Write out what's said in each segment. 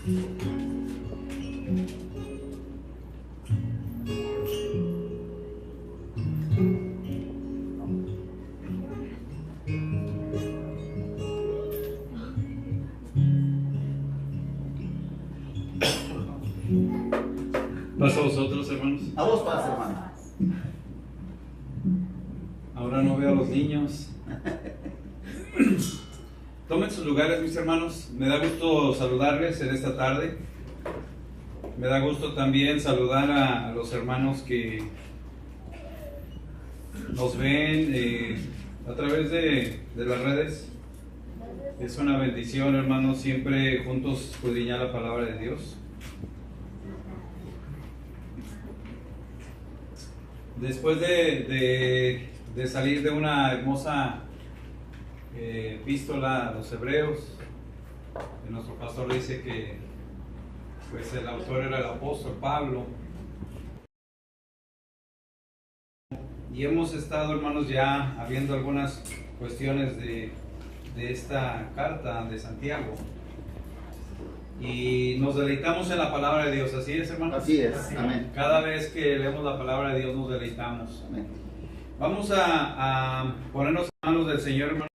Pasa a vosotros, hermanos. A vos pasa, hermano. Ahora no veo a los niños. Tomen sus lugares, mis hermanos. Me da gusto saludarles en esta tarde. Me da gusto también saludar a los hermanos que nos ven a través de las redes. Es una bendición, hermanos, siempre juntos escudriñar la palabra de Dios. Después de salir de una hermosa epístola a los hebreos, nuestro pastor dice que pues el autor era el apóstol Pablo, y hemos estado, hermanos, ya habiendo algunas cuestiones de esta carta de Santiago, y nos deleitamos en la palabra de Dios. ¿Así es, hermanos? Así es, amén. Cada vez que leemos la palabra de Dios nos deleitamos. Amén. Vamos a ponernos en manos del Señor, hermano.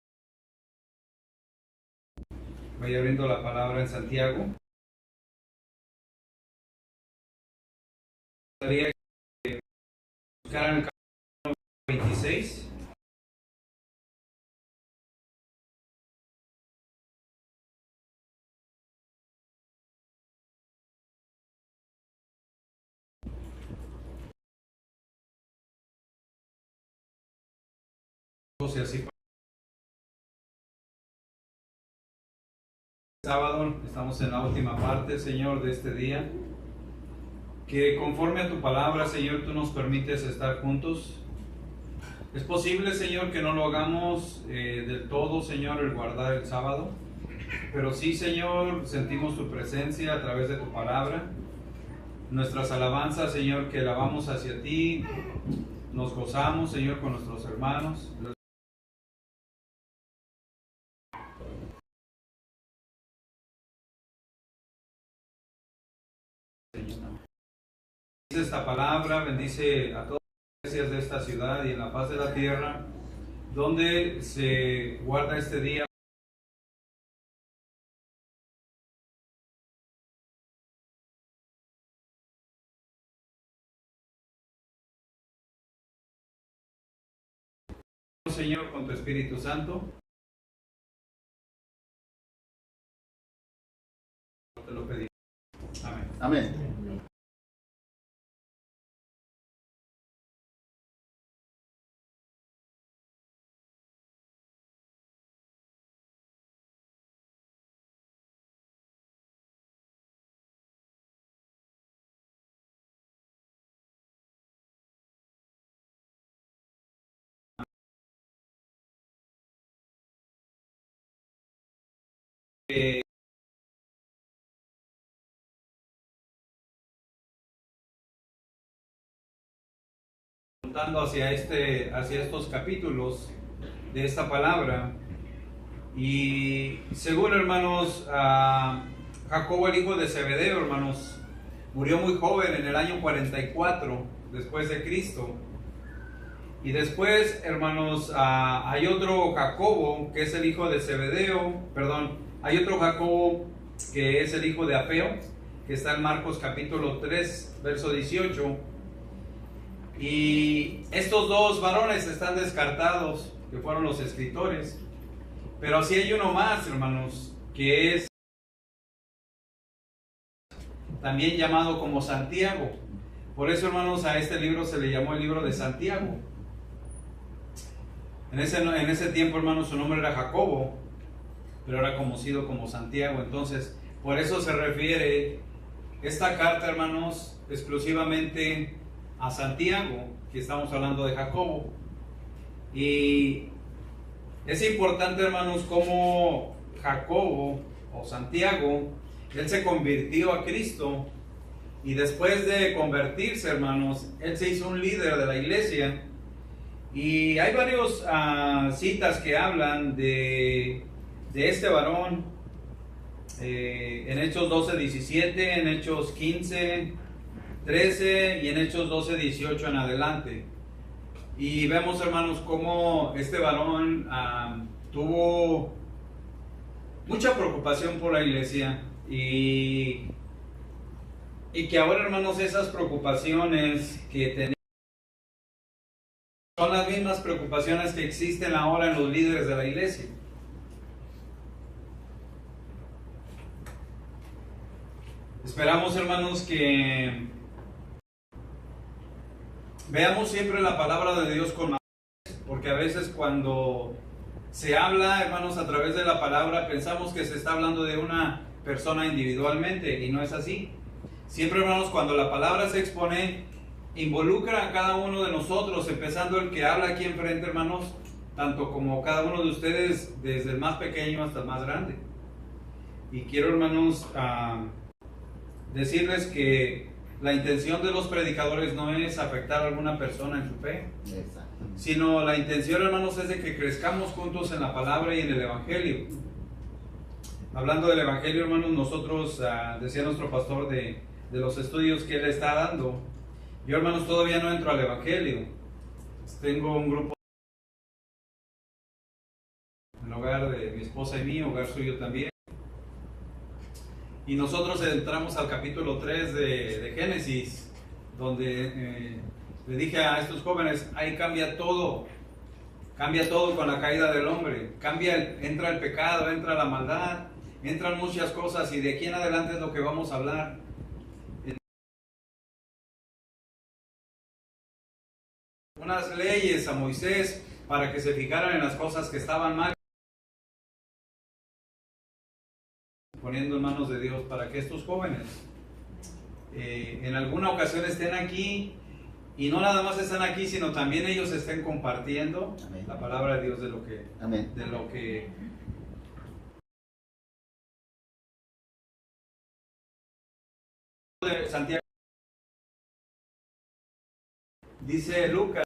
Voy abriendo la palabra en Santiago. Gustaría que buscaran el capítulo 26. Y así, sábado, estamos en la última parte, Señor, de este día. Que conforme a tu palabra, Señor, tú nos permites estar juntos. Es posible, Señor, que no lo hagamos del todo, Señor, el guardar el sábado. Pero sí, Señor, sentimos tu presencia a través de tu palabra. Nuestras alabanzas, Señor, que lavamos hacia ti. Nos gozamos, Señor, con nuestros hermanos. Bendice esta palabra, bendice a todas las iglesias de esta ciudad y en la paz de la tierra, donde se guarda este día. Señor, con tu Espíritu Santo. Te lo pedimos. Amén. Amén. Contando hacia estos capítulos de esta palabra, y según, hermanos, Jacobo, el hijo de Zebedeo, hermanos, murió muy joven en el año 44 después de Cristo. Y después, hermanos, hay otro Jacobo que es el hijo de Zebedeo, hay otro Jacobo que es el hijo de Alfeo, que está en Marcos capítulo 3, verso 18. Y estos dos varones están descartados, que fueron los escritores. Pero sí hay uno más, hermanos, que es también llamado como Santiago. Por eso, hermanos, a este libro se le llamó el libro de Santiago. En ese tiempo, hermanos, su nombre era Jacobo, pero era conocido como Santiago. Entonces, por eso se refiere esta carta, hermanos, exclusivamente a Santiago, que estamos hablando de Jacobo. Y es importante, hermanos, cómo Jacobo o Santiago, él se convirtió a Cristo, y después de convertirse, hermanos, él se hizo un líder de la iglesia. Y hay varias citas que hablan de este varón, en Hechos 12:17, en Hechos 15:13 y en Hechos 12:18 en adelante. Y vemos, hermanos, cómo este varón tuvo mucha preocupación por la iglesia y que ahora, hermanos, esas preocupaciones que tenemos son las mismas preocupaciones que existen ahora en los líderes de la iglesia. Esperamos, hermanos, que veamos siempre la palabra de Dios con madurez, porque a veces cuando se habla, hermanos, a través de la palabra, pensamos que se está hablando de una persona individualmente, y no es así. Siempre, hermanos, cuando la palabra se expone, involucra a cada uno de nosotros, empezando el que habla aquí enfrente, hermanos, tanto como cada uno de ustedes, desde el más pequeño hasta el más grande. Y quiero, hermanos, decirles que la intención de los predicadores no es afectar a alguna persona en su fe, sino la intención, hermanos, es de que crezcamos juntos en la palabra y en el evangelio. Hablando del evangelio, hermanos, nosotros, decía nuestro pastor de los estudios que él está dando, yo, hermanos, todavía no entro al evangelio. Tengo un grupo en el hogar de mi esposa y mío, hogar suyo también. Y nosotros entramos al capítulo 3 de Génesis, donde le dije a estos jóvenes, ahí cambia todo con la caída del hombre, entra el pecado, entra la maldad, entran muchas cosas, y de aquí en adelante es lo que vamos a hablar. Unas leyes a Moisés para que se fijaran en las cosas que estaban mal, poniendo en manos de Dios para que estos jóvenes en alguna ocasión estén aquí, y no nada más están aquí, sino también ellos estén compartiendo Amén. La palabra de Dios de lo que Amén. De lo que de Santiago dice Lucas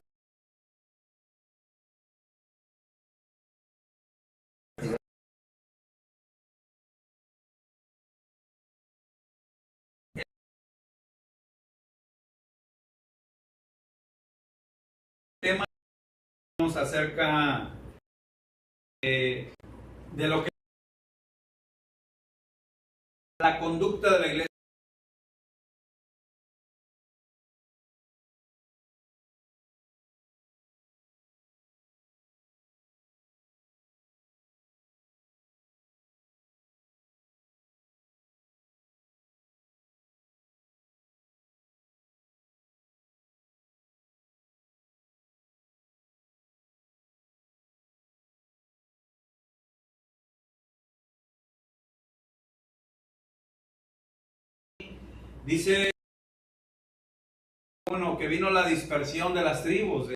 tema acerca de lo que la conducta de la iglesia. Dice, bueno, que vino la dispersión de las tribus.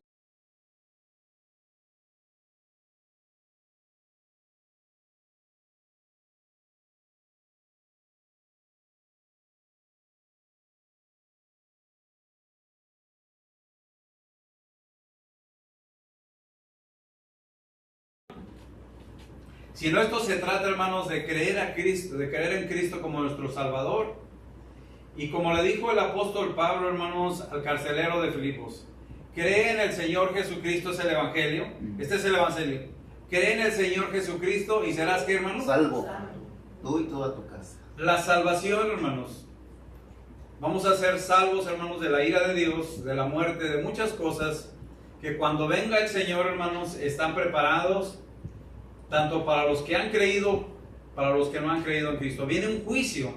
Si no, esto se trata, hermanos, de creer a Cristo, de creer en Cristo como nuestro Salvador. Y como le dijo el apóstol Pablo, hermanos, al carcelero de Filipos, cree en el Señor Jesucristo, es el Evangelio. Este es el Evangelio. Cree en el Señor Jesucristo y serás, ¿qué, hermanos? Salvo, tú y toda tu casa. La salvación, hermanos. Vamos a ser salvos, hermanos, de la ira de Dios, de la muerte, de muchas cosas, que cuando venga el Señor, hermanos, están preparados, tanto para los que han creído, para los que no han creído en Cristo. Viene un juicio,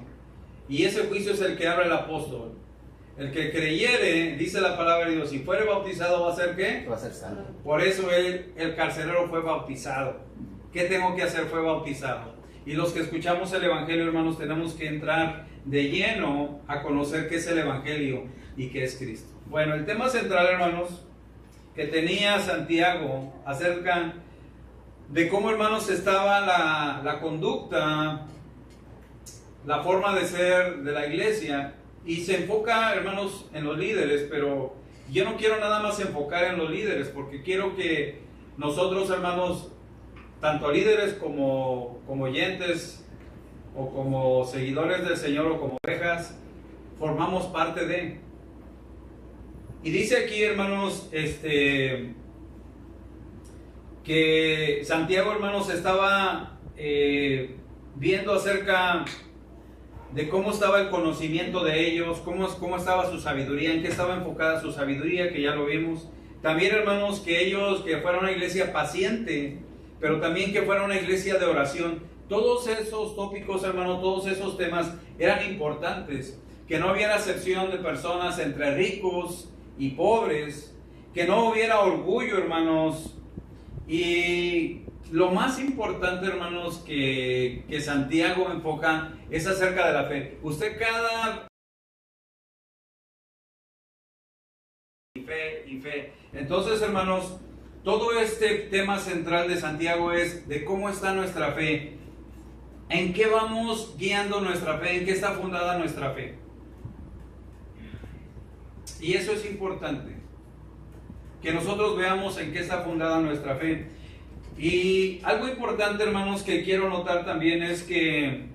y ese juicio es el que habla el apóstol. El que creyere, dice la palabra de Dios, si fuere bautizado, ¿va a ser qué? Va a ser salvo. Por eso el carcelero fue bautizado. ¿Qué tengo que hacer? Fue bautizado. Y los que escuchamos el Evangelio, hermanos, tenemos que entrar de lleno a conocer qué es el Evangelio y qué es Cristo. Bueno, el tema central, hermanos, que tenía Santiago acerca de cómo, hermanos, estaba la conducta, la forma de ser de la iglesia, y se enfoca, hermanos, en los líderes, pero yo no quiero nada más enfocar en los líderes, porque quiero que nosotros, hermanos, tanto líderes como oyentes, o como seguidores del Señor o como ovejas, formamos parte de. Y dice aquí, hermanos, que Santiago, hermanos, estaba viendo acerca de cómo estaba el conocimiento de ellos, cómo estaba su sabiduría, en qué estaba enfocada su sabiduría, que ya lo vimos. También, hermanos, que ellos, que fueran una iglesia paciente, pero también que fuera una iglesia de oración. Todos esos tópicos, hermanos, todos esos temas eran importantes. Que no hubiera acepción de personas entre ricos y pobres, que no hubiera orgullo, hermanos. Y lo más importante, hermanos, que Santiago enfoca es acerca de la fe. Usted cada fe y fe. Entonces, hermanos, todo este tema central de Santiago es de cómo está nuestra fe. ¿En qué vamos guiando nuestra fe? ¿En qué está fundada nuestra fe? Y eso es importante, que nosotros veamos en qué está fundada nuestra fe. Y algo importante, hermanos, que quiero notar también es que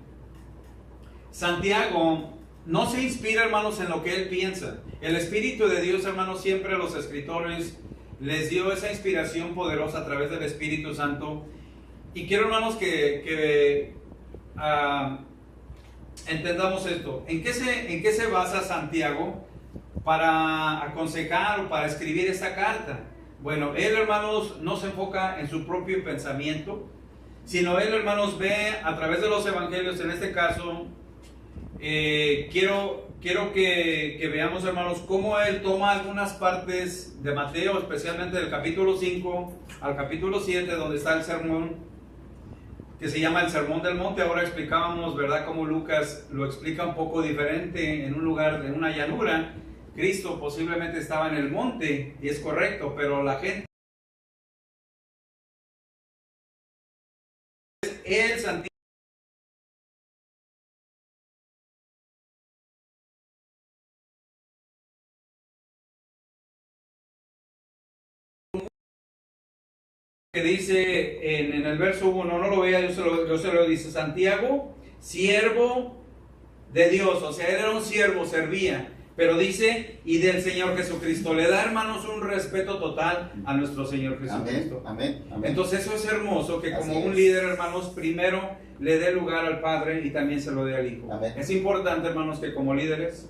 Santiago no se inspira, hermanos, en lo que él piensa. El Espíritu de Dios, hermanos, siempre a los escritores les dio esa inspiración poderosa a través del Espíritu Santo. Y quiero, hermanos, que entendamos esto. ¿En qué se basa Santiago para aconsejar o para escribir esta carta? Bueno, él, hermanos, no se enfoca en su propio pensamiento, sino él, hermanos, ve a través de los evangelios. En este caso, quiero que veamos, hermanos, cómo él toma algunas partes de Mateo, especialmente del capítulo 5 al capítulo 7, donde está el sermón que se llama el Sermón del Monte. Ahora explicábamos, ¿verdad?, cómo Lucas lo explica un poco diferente, en un lugar, en una llanura. Cristo posiblemente estaba en el monte, y es correcto, pero la gente, él, Santiago, que dice en el verso 1, no lo vea, yo se lo dice, Santiago, siervo de Dios, o sea, él era un siervo, servía, pero dice, y del Señor Jesucristo. Le da, hermanos, un respeto total a nuestro Señor Jesucristo. Amén, amén, amén. Entonces eso es hermoso, que como Así un es. líder, hermanos, primero le dé lugar al Padre y también se lo dé al Hijo. Amén. Es importante, hermanos, que como líderes,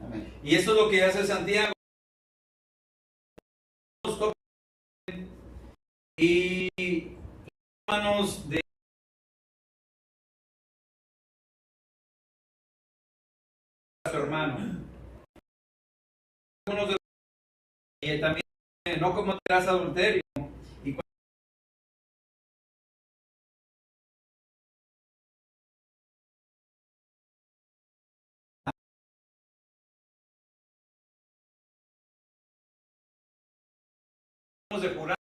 Amén. y eso es lo que hace Santiago, y hermanos de su hermano, algunos de y también no cometerás adulterio, y cuando de jurar,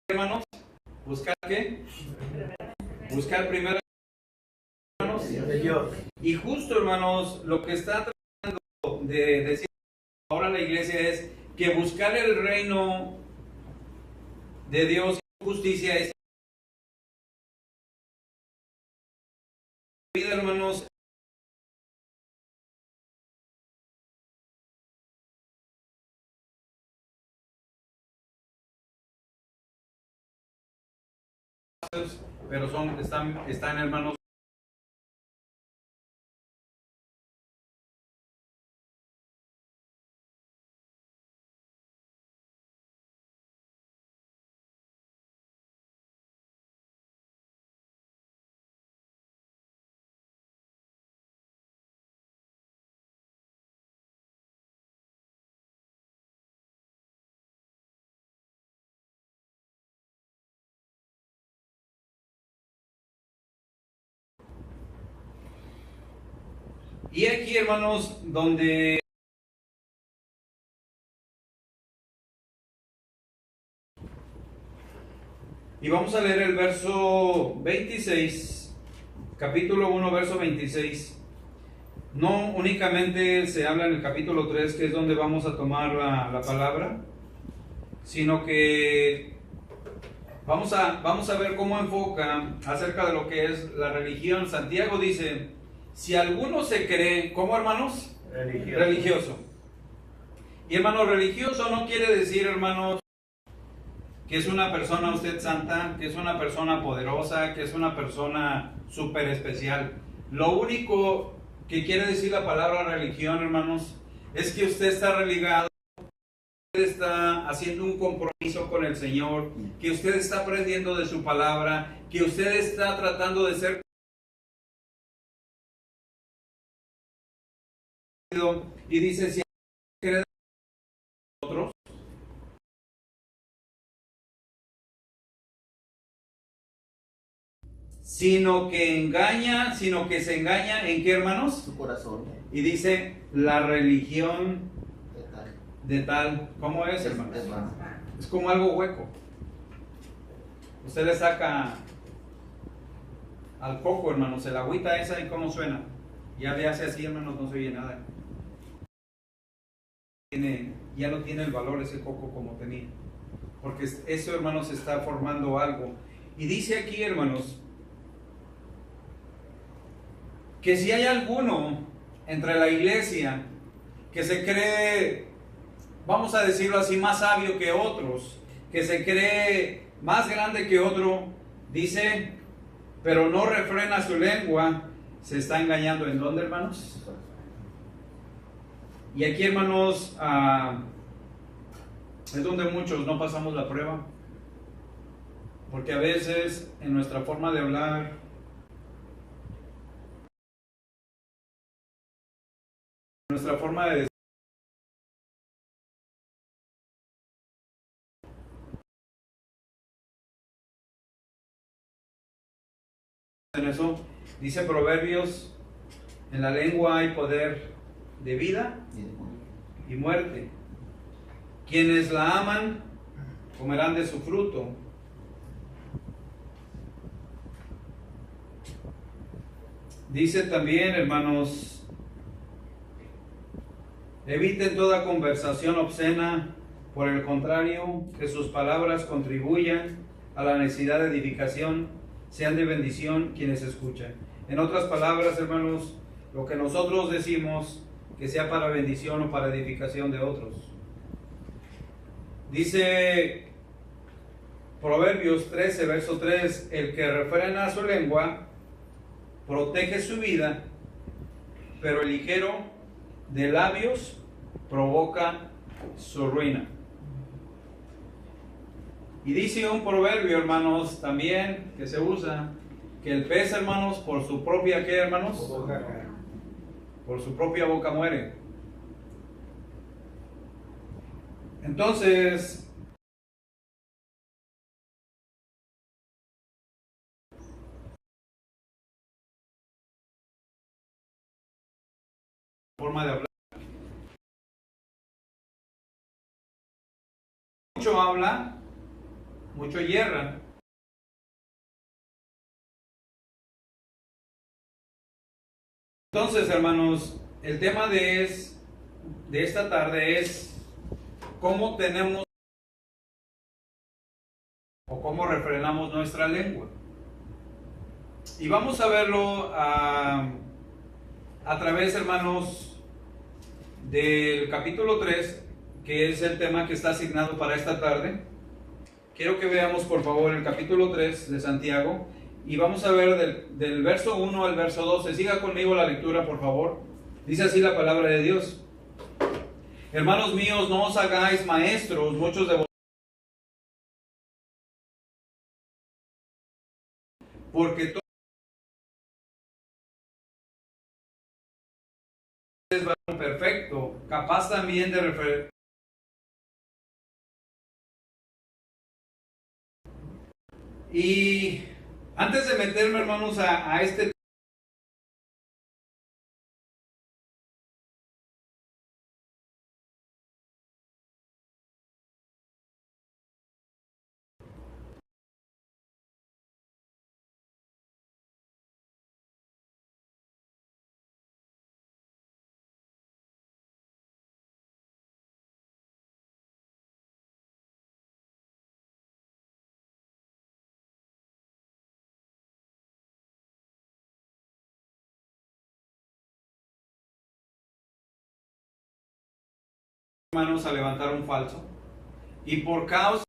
hermanos, buscar qué, buscar primero, hermanos, De Dios. y justo, hermanos, lo que está tratando de decir ahora la iglesia es que buscar el reino de Dios y justicia es vida, hermanos. Pero están, hermanos, Y aquí, hermanos, donde y vamos a leer el verso 26, capítulo 1, verso 26. No únicamente se habla en el capítulo 3, que es donde vamos a tomar la palabra, sino que vamos a ver cómo enfoca acerca de lo que es la religión. Santiago dice, si alguno se cree, ¿cómo, hermanos? Religioso. Y hermanos, religioso no quiere decir, hermanos, que es una persona usted santa, que es una persona poderosa, que es una persona súper especial. Lo único que quiere decir la palabra religión, hermanos, es que usted está religado, que usted está haciendo un compromiso con el Señor, que usted está aprendiendo de su palabra, que usted está tratando de ser y dice, si cree nosotros, sino que se engaña en qué, hermanos, Su corazón. y dice la religión ¿Qué tal? de tal, ¿cómo es, hermanos? Es vano. Es como algo hueco. Usted le saca al coco, hermanos, el agüita esa y cómo suena. Ya le hace así, hermanos, no se oye nada. Ya no tiene el valor ese coco como tenía. Porque eso, hermanos, está formando algo. Y dice aquí, hermanos, que si hay alguno entre la iglesia que se cree, vamos a decirlo así, más sabio que otros, que se cree más grande que otro, dice, pero no refrena su lengua, se está engañando. ¿En dónde, hermanos? Y aquí, hermanos, es donde muchos no pasamos la prueba, porque a veces en nuestra forma de hablar, nuestra forma de decir, en eso, dice Proverbios, en la lengua hay poder de vida y muerte. Quienes la aman comerán de su fruto. Dice también, hermanos, eviten toda conversación obscena, por el contrario, que sus palabras contribuyan a la necesidad de edificación, sean de bendición quienes escuchan. En otras palabras, hermanos, lo que nosotros decimos, que sea para bendición o para edificación de otros. Dice Proverbios 13, verso 3, el que refrena su lengua protege su vida, pero el ligero de labios provoca su ruina. Y dice un proverbio, hermanos, también que se usa, que el pez, hermanos, por su propia, ¿qué, hermanos? Por su propia boca muere. Entonces, forma de hablar. Mucho habla, mucho yerra. Entonces, hermanos, el tema de esta tarde es cómo tenemos o cómo refrenamos nuestra lengua. Y vamos a verlo a través, hermanos, del capítulo 3, que es el tema que está asignado para esta tarde. Quiero que veamos, por favor, el capítulo 3 de Santiago. Y vamos a ver del verso 1 al verso 12. Siga conmigo la lectura, por favor. Dice así la palabra de Dios. Hermanos míos, no os hagáis maestros, muchos de vosotros, porque todo es varón perfecto, capaz también de referir. Y antes de meterme, hermanos, a este hermanos, a levantar un falso. Y por causa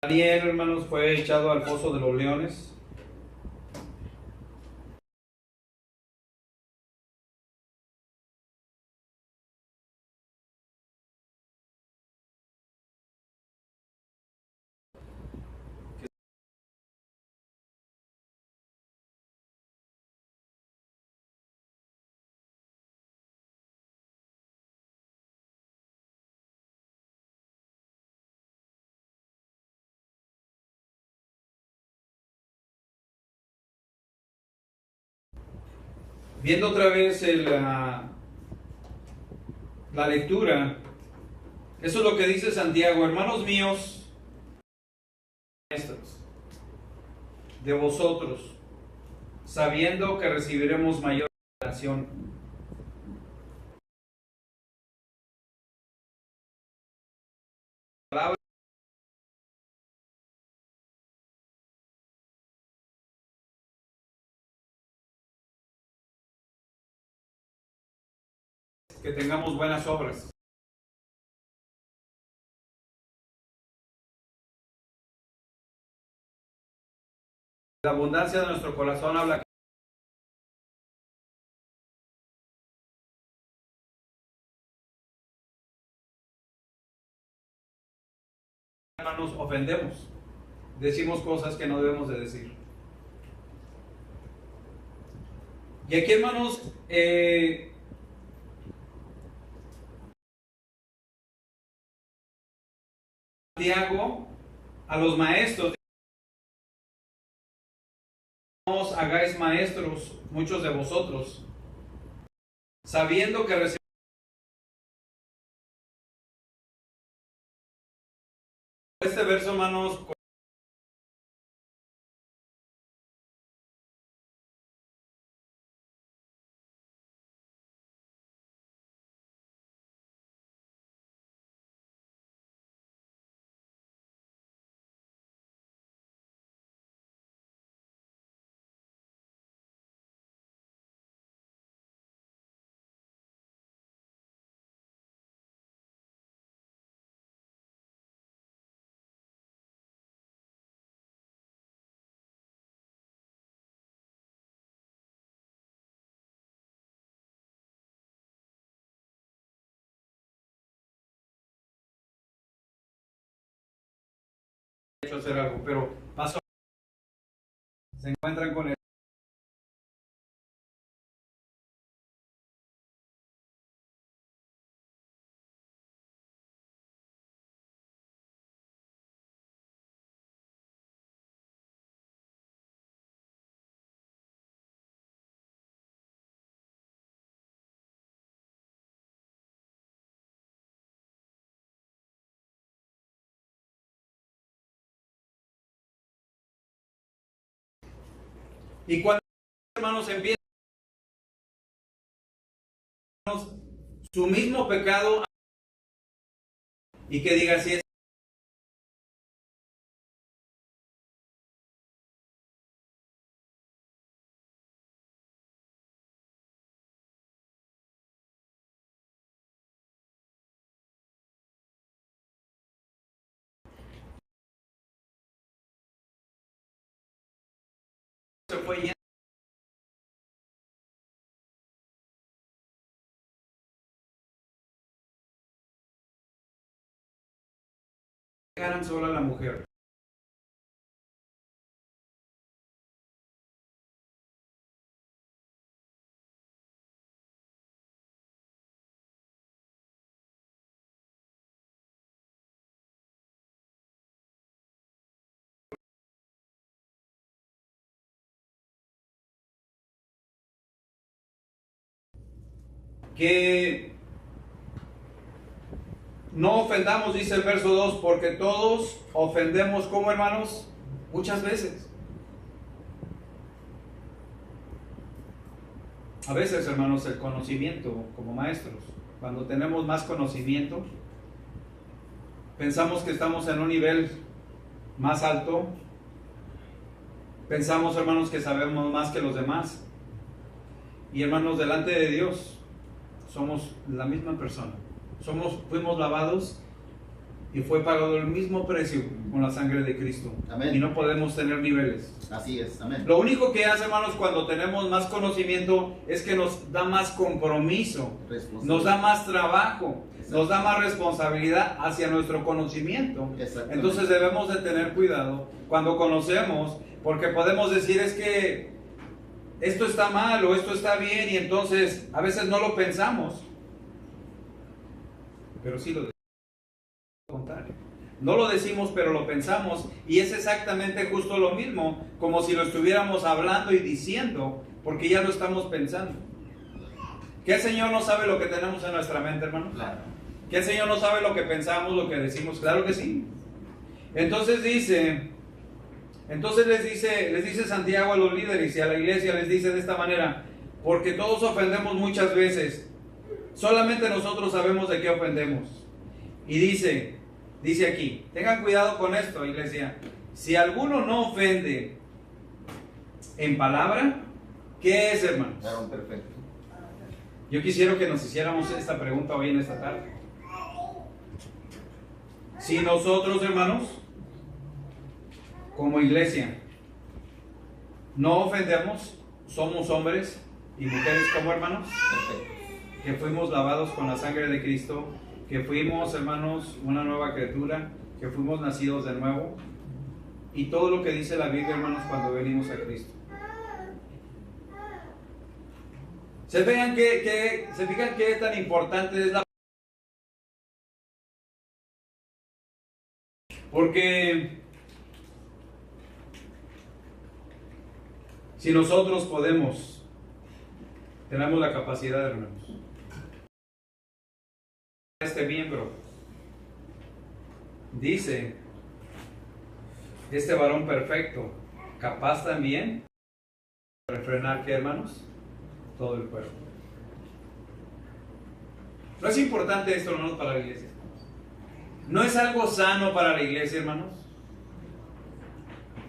Daniel, hermanos, fue echado al foso de los leones. Viendo otra vez la lectura, eso es lo que dice Santiago: hermanos míos, maestros, de vosotros, sabiendo que recibiremos mayor revelación. Palabra que tengamos buenas obras. La abundancia de nuestro corazón habla. Hermanos, ofendemos, decimos cosas que no debemos de decir. Y aquí, hermanos, Santiago a los maestros: no os hagáis maestros muchos de vosotros, sabiendo que recibimos. Este verso, hermanos, hecho hacer algo, pero paso, se encuentran con el y cuando, hermanos, empiezan su mismo pecado, y que diga si es se fue yendo. Dejaran sola a la mujer. Que no ofendamos, dice el verso 2, porque todos ofendemos, ¿cómo, hermanos? Muchas veces. A veces, hermanos, el conocimiento como maestros, cuando tenemos más conocimiento, pensamos que estamos en un nivel más alto, pensamos, hermanos, que sabemos más que los demás. Y, hermanos, delante de Dios somos la misma persona. Fuimos lavados y fue pagado el mismo precio con la sangre de Cristo. Amén. Y no podemos tener niveles. Así es, amén. Lo único que hace, hermanos, cuando tenemos más conocimiento es que nos da más compromiso, nos da más trabajo, nos da más responsabilidad hacia nuestro conocimiento. Entonces debemos de tener cuidado cuando conocemos, porque podemos decir es que esto está mal o esto está bien, y entonces a veces no lo pensamos, pero sí lo contrario. No lo decimos, pero lo pensamos, y es exactamente justo lo mismo, como si lo estuviéramos hablando y diciendo, porque ya lo estamos pensando. ¿Que el Señor no sabe lo que tenemos en nuestra mente, hermano? Claro. ¿Que el Señor no sabe lo que pensamos, lo que decimos? Claro que sí. Entonces les dice Santiago a los líderes y a la iglesia, les dice de esta manera: porque todos ofendemos muchas veces, solamente nosotros sabemos de qué ofendemos. Y dice aquí, tengan cuidado con esto, iglesia. Si alguno no ofende en palabra, ¿qué es, hermanos? Claro, perfecto. Yo quisiera que nos hiciéramos esta pregunta hoy en esta tarde. Si nosotros, hermanos, como iglesia, no ofendemos, somos hombres y mujeres como hermanos, que fuimos lavados con la sangre de Cristo, que fuimos, hermanos, una nueva criatura, que fuimos nacidos de nuevo, y todo lo que dice la Biblia, hermanos, cuando venimos a Cristo. ¿Se fijan qué tan importante es la... Porque si nosotros tenemos la capacidad, hermanos, este miembro, dice, este varón perfecto, capaz también de refrenar, ¿qué, hermanos? Todo el cuerpo. ¿No es importante esto, hermanos, para la iglesia? ¿No es algo sano para la iglesia, hermanos?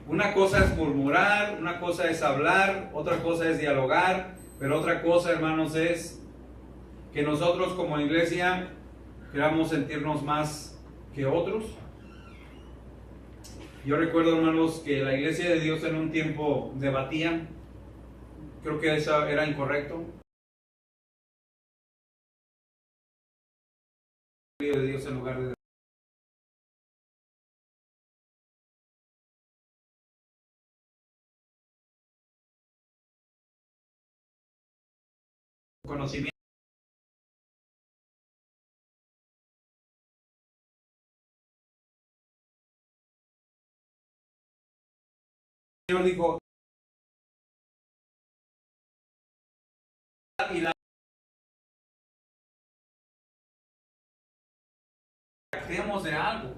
Una cosa es murmurar, una cosa es hablar, otra cosa es dialogar, pero otra cosa, hermanos, es que nosotros como iglesia queramos sentirnos más que otros. Yo recuerdo, hermanos, que la iglesia de Dios en un tiempo debatían. Creo que eso era incorrecto. De Dios en lugar de conocimiento. El Señor dijo, y la creemos de algo.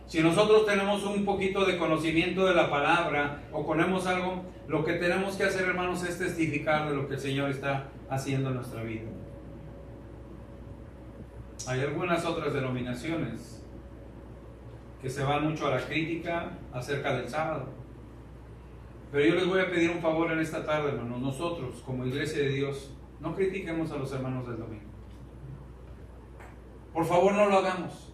Si nosotros tenemos un poquito de conocimiento de la palabra o ponemos algo, lo que tenemos que hacer, hermanos, es testificar de lo que el Señor está haciendo en nuestra vida. Hay algunas otras denominaciones que se van mucho a la crítica acerca del sábado. Pero yo les voy a pedir un favor en esta tarde, hermanos. Nosotros, como iglesia de Dios, no critiquemos a los hermanos del domingo. Por favor, no lo hagamos.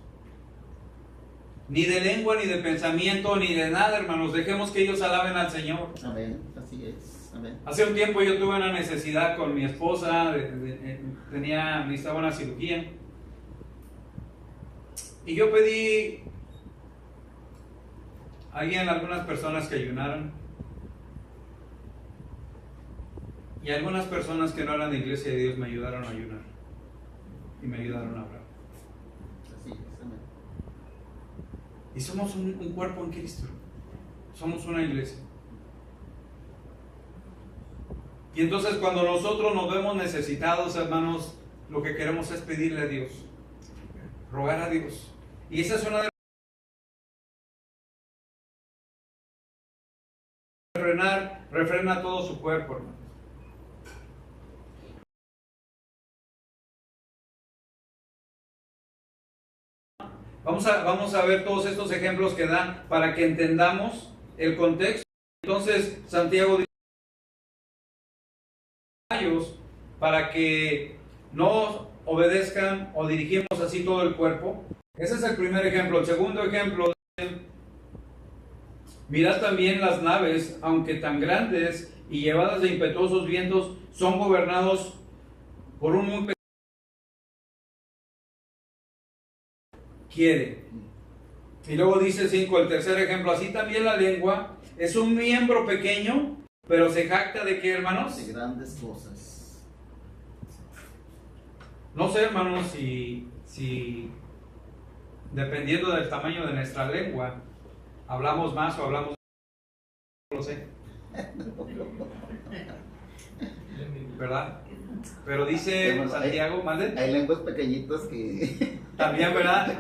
Ni de lengua, ni de pensamiento, ni de nada, hermanos. Dejemos que ellos alaben al Señor. Amén, así es. Amén. Hace un tiempo yo tuve una necesidad con mi esposa, necesitaba una cirugía. Y yo pedí a algunas personas que ayunaran. Y algunas personas que no eran de Iglesia de Dios me ayudaron a ayunar. Y me ayudaron a orar. Así es, amén. Y somos un cuerpo en Cristo. Somos una iglesia. Y entonces cuando nosotros nos vemos necesitados, hermanos, lo que queremos es pedirle a Dios, rogar a Dios. Y esa es una de las... refrena todo su cuerpo, hermanos. Vamos a ver todos estos ejemplos que dan para que entendamos el contexto. Entonces, Santiago dice para que no obedezcan o dirigimos así todo el cuerpo. Ese es el primer ejemplo. El segundo ejemplo, mirad también las naves, aunque tan grandes y llevadas de impetuosos vientos, son gobernados por un muy quiere. Y luego dice 5, el tercer ejemplo, así también la lengua es un miembro pequeño, pero se jacta de qué, hermanos? De grandes cosas. No sé, hermanos, si dependiendo del tamaño de nuestra lengua, hablamos más o hablamos menos, no lo sé. ¿Verdad? Pero dice Hermanos, Santiago, ¿mande? Hay lenguas pequeñitas que... También, ¿verdad?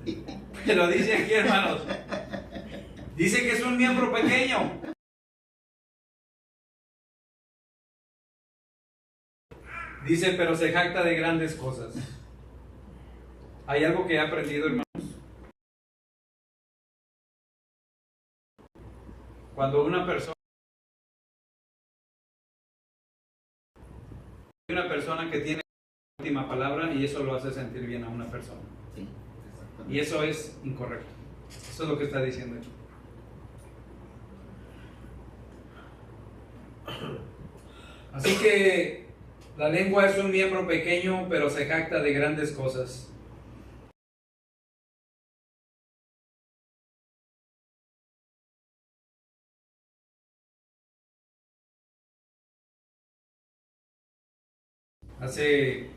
Sí. Pero dice aquí, hermanos, dice que es un miembro pequeño. Dice, pero se jacta de grandes cosas. Hay algo que he aprendido, hermanos. Cuando una persona que tiene la última palabra, y eso lo hace sentir bien a una persona. Sí, exactamente. Y eso es incorrecto. Eso es lo que está diciendo aquí. Así que la lengua es un miembro pequeño, pero se jacta de grandes cosas. Hace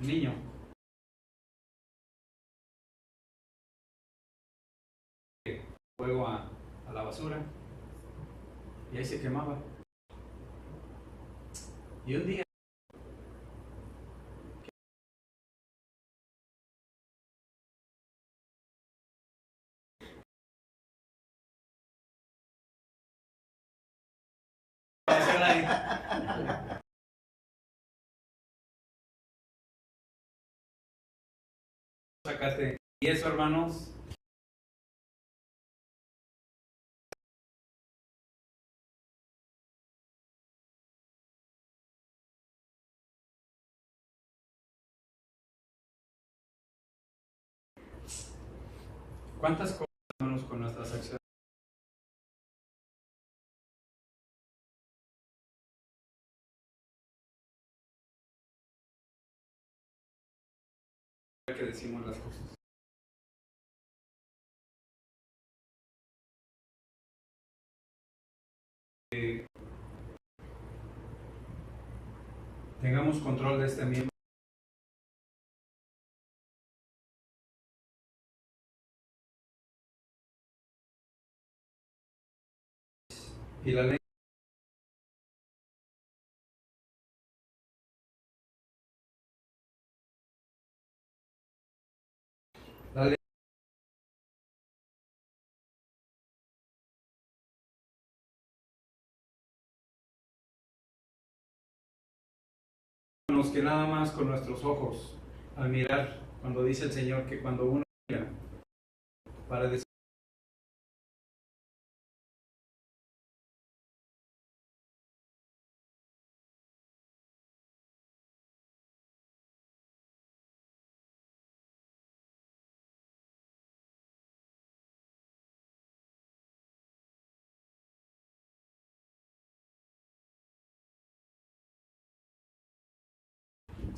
un niño fuego a la basura y ahí se quemaba. Y un día sacaste. Y eso, hermanos, ¿cuántas cosas, hermanos, con nuestras acciones que decimos las cosas? Tengamos control de este miembro. Y la ley, la ley, hermanos, que nada más con nuestros ojos, al mirar, cuando dice el Señor que cuando uno mira para decir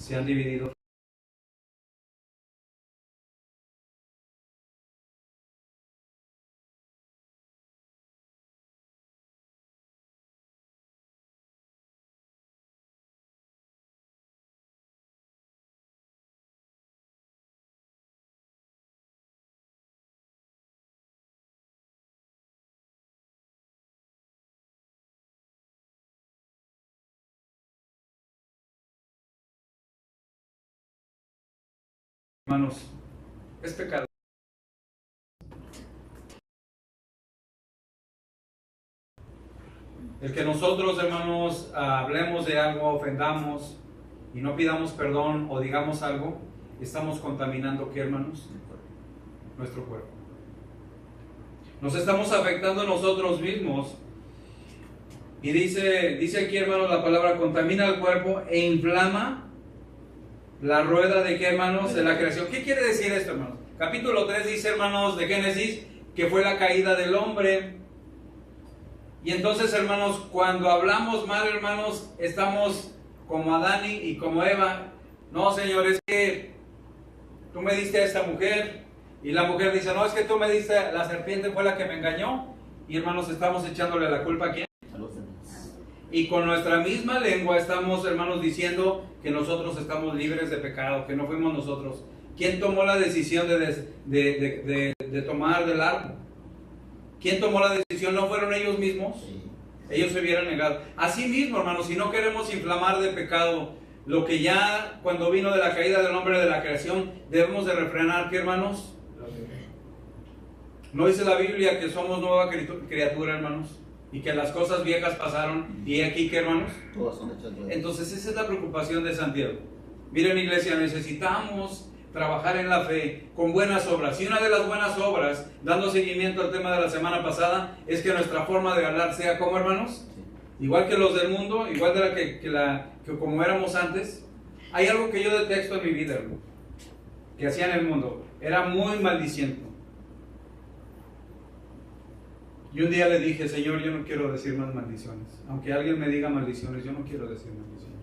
se han dividido. Hermanos, es pecado. El que nosotros, hermanos, hablemos de algo, ofendamos y no pidamos perdón o digamos algo, estamos contaminando, ¿qué, hermanos? Nuestro cuerpo. Nos estamos afectando nosotros mismos. Y dice aquí, hermanos, la palabra contamina el cuerpo e inflama la rueda de, ¿qué, hermanos? De la creación. ¿Qué quiere decir esto, hermanos? Capítulo 3 dice, hermanos, de Génesis, que fue la caída del hombre. Y entonces, hermanos, cuando hablamos mal, hermanos, estamos como Adán y como Eva. No, Señor, es que tú me diste a esta mujer. Y la mujer dice, no, es que tú me diste, la serpiente fue la que me engañó. Y, hermanos, estamos echándole la culpa a ¿quién? A los demás. Y con nuestra misma lengua estamos, hermanos, diciendo que nosotros estamos libres de pecado, que no fuimos nosotros. ¿Quién tomó la decisión de tomar del árbol? ¿Quién tomó la decisión? ¿No fueron ellos mismos? Sí. Ellos se hubieran negado. Así mismo, hermanos, si no queremos inflamar de pecado lo que ya cuando vino de la caída del hombre de la creación, debemos de refrenar, ¿qué, hermanos? ¿No dice la Biblia que somos nueva criatura, hermanos? Y que las cosas viejas pasaron, y aquí, ¿qué, hermanos? Todas son hechas nuevas. Entonces esa es la preocupación de Santiago. Miren, iglesia, necesitamos trabajar en la fe con buenas obras. Y una de las buenas obras, dando seguimiento al tema de la semana pasada, es que nuestra forma de hablar sea como, hermanos, Sí. igual que los del mundo, igual de que como éramos antes. Hay algo que yo detesto en mi vida, hermano, que hacía en el mundo. Era muy maldiciento. Y un día le dije, Señor, yo no quiero decir más maldiciones. Aunque alguien me diga maldiciones, yo no quiero decir maldiciones.